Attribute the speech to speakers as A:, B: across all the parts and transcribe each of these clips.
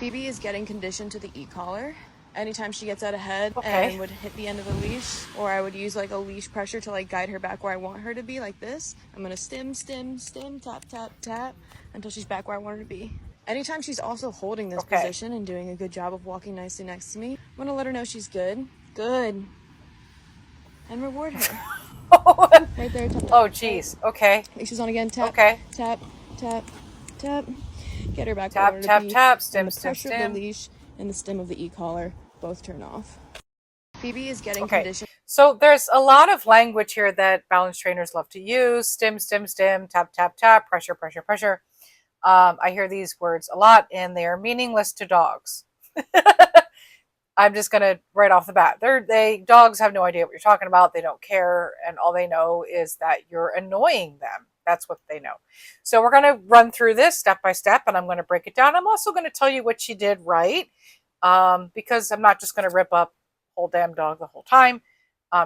A: Phoebe is getting conditioned to the e-collar. Anytime she gets out ahead
B: Okay.
A: and would hit the end of a leash, or I would use like a leash pressure to like guide her back where I want her to be, like this. I'm gonna stim, tap, tap, tap until she's back where I want her to be. Anytime she's also holding this
B: Okay.
A: position and doing a good job of walking nicely next to me, I'm gonna let her know she's good, good, and reward her. Right there, tap, tap,
B: Oh,
A: right?
B: geez. Okay.
A: Leash is on again, tap,
B: Okay.
A: tap, tap, tap. Get her back where I want
B: Tap,
A: her to
B: tap,
A: be,
B: tap.
A: and
B: Stim,
A: the
B: stim,
A: pressure of the
B: stim.
A: leash and the stem of the e-collar both turn off. Phoebe is getting
B: Okay.
A: conditioned.
B: So there's a lot of language here that balance trainers love to use. Stim, stim, stim. Tap, tap, tap. Pressure, pressure, pressure. I hear these words a lot, and they are meaningless to dogs. I'm just gonna right off the bat. Dogs have no idea what you're talking about. They don't care, and all they know is that you're annoying them. That's what they know. So we're gonna run through this step by step, and I'm gonna break it down. I'm also gonna tell you what she did right, because I'm not just gonna rip up whole damn dog the whole time.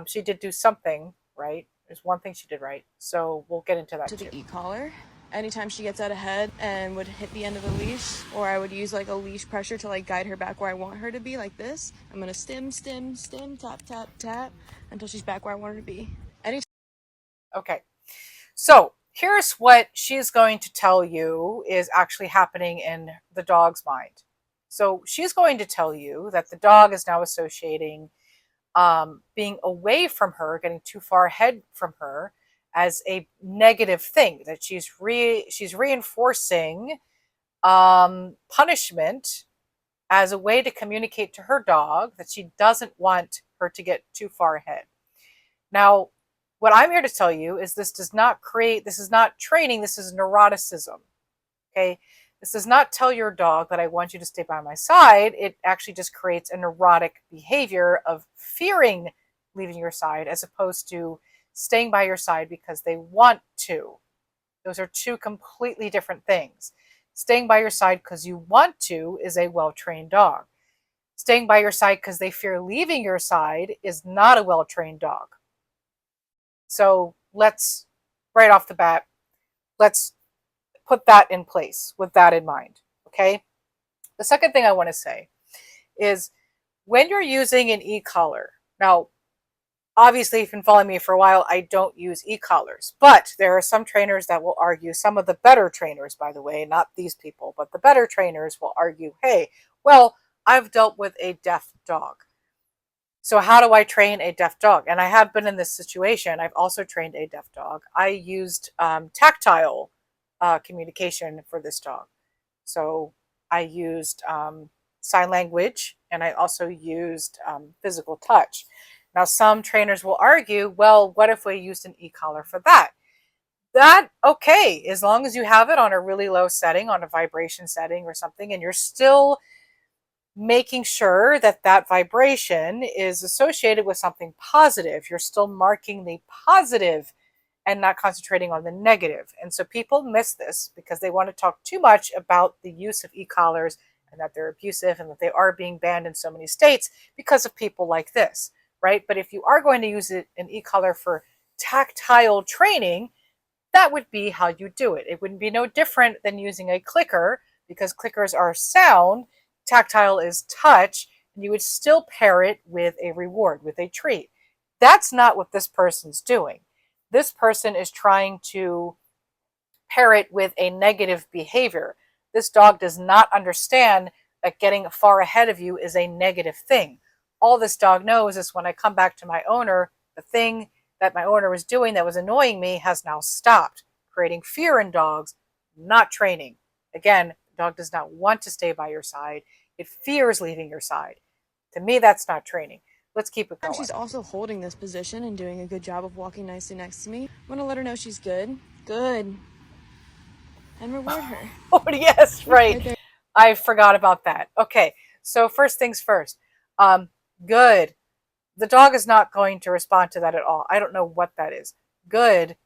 B: She did do something right. There's one thing she did right. So we'll get into that
A: to
B: too.
A: the e-collar. Anytime she gets out ahead and would hit the end of the leash, or I would use like a leash pressure to like guide her back where I want her to be, like this. I'm gonna stim, tap, tap, tap until she's back where I want her to be.
B: Okay. So here's what she's going to tell you is actually happening in the dog's mind. So she's going to tell you that the dog is now associating being away from her, getting too far ahead from her, as a negative thing. That she's reinforcing punishment as a way to communicate to her dog that she doesn't want her to get too far ahead. Now, what I'm here to tell you is this is not training, this is neuroticism. Okay. This does not tell your dog that I want you to stay by my side. It actually just creates a neurotic behavior of fearing leaving your side as opposed to staying by your side because they want to. Those are two completely different things. Staying by your side because you want to is a well-trained dog. Staying by your side because they fear leaving your side is not a well-trained dog. So let's, right off the bat, let's put that in place with that in mind. Okay. The second thing I want to say is when you're using an e-collar, now, obviously, if you've been following me for a while, I don't use e-collars, but there are some trainers that will argue, some of the better trainers, by the way, not these people, but the better trainers will argue, hey, well, I've dealt with a deaf dog. So how do I train a deaf dog? And I have been in this situation. I've also trained a deaf dog. I used tactile communication for this dog. So I used sign language and I also used physical touch. Now, some trainers will argue, well, what if we used an e-collar for that? Okay, as long as you have it on a really low setting, on a vibration setting or something, and you're still making sure that that vibration is associated with something positive. You're still marking the positive and not concentrating on the negative. And so people miss this because they want to talk too much about the use of e-collars and that they're abusive and that they are being banned in so many states because of people like this, right? But if you are going to use an e-collar for tactile training, that would be how you do it. It wouldn't be no different than using a clicker because clickers are sound, tactile is touch, and you would still pair it with a reward, with a treat. That's not what this person's doing. This person is trying to pair it with a negative behavior. This dog does not understand that getting far ahead of you is a negative thing. All this dog knows is when I come back to my owner, the thing that my owner was doing that was annoying me has now stopped, creating fear in dogs, not training. Again, the dog does not want to stay by your side. It fears leaving your side. To me, that's not training. Let's keep it going.
A: She's also holding this position and doing a good job of walking nicely next to me. I'm gonna let her know she's good, good, and reward her.
B: Oh, yes, right.
A: Right there.
B: I forgot about that. Okay, so first things first. Good. The dog is not going to respond to that at all. I don't know what that is. Good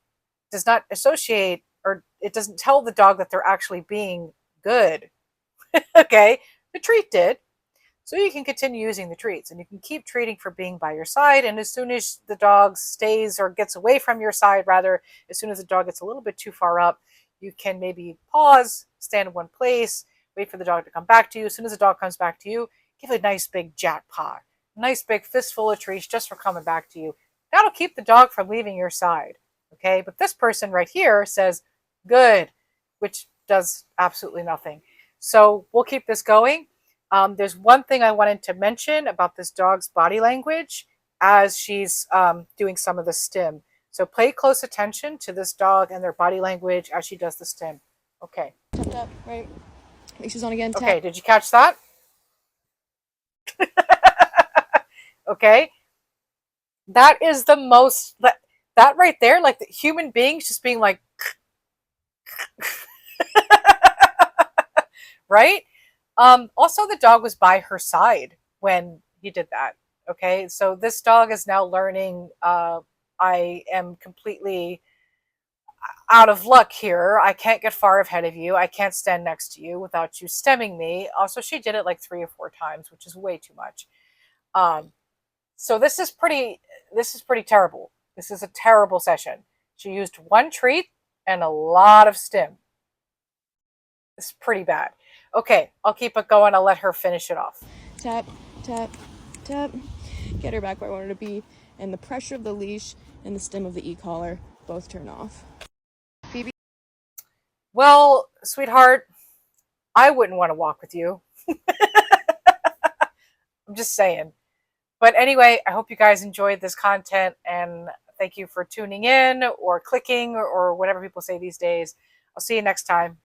B: does not associate, or it doesn't tell the dog that they're actually being good. Okay, the treat did. So you can continue using the treats and you can keep treating for being by your side. And as soon as the dog stays or gets away from your side, rather, as soon as the dog gets a little bit too far up, you can maybe pause, stand in one place wait for the dog to come back to you. As soon as the dog comes back to you, give a nice big jackpot, a nice big fistful of treats just for coming back to you. That'll keep the dog from leaving your side. Okay, but this person right here says good, which does absolutely nothing. So we'll keep this going. There's one thing I wanted to mention about this dog's body language as she's doing some of the stim. So pay close attention to this dog and their body language as she does the stim. Okay.
A: Tap, tap, right. Leash is on again. Tap.
B: Okay, did you catch that? Okay. That is the most, that right there, like the human beings just being like, right? Also, the dog was by her side when he did that. Okay, so this dog is now learning I am completely out of luck here. I can't get far ahead of you. I can't stand next to you without you stemming me. Also, she did it like 3 or 4 times, which is way too much. So this is pretty terrible. This is a terrible session. She used 1 treat and a lot of stim. It's pretty bad. Okay, I'll keep it going. I'll let her finish it off.
A: Tap, tap, tap. Get her back where I want her to be. And the pressure of the leash and the stem of the e-collar both turn off. Phoebe?
B: Well, sweetheart, I wouldn't want to walk with you. I'm just saying. But anyway, I hope you guys enjoyed this content, and thank you for tuning in or clicking or whatever people say these days. I'll see you next time.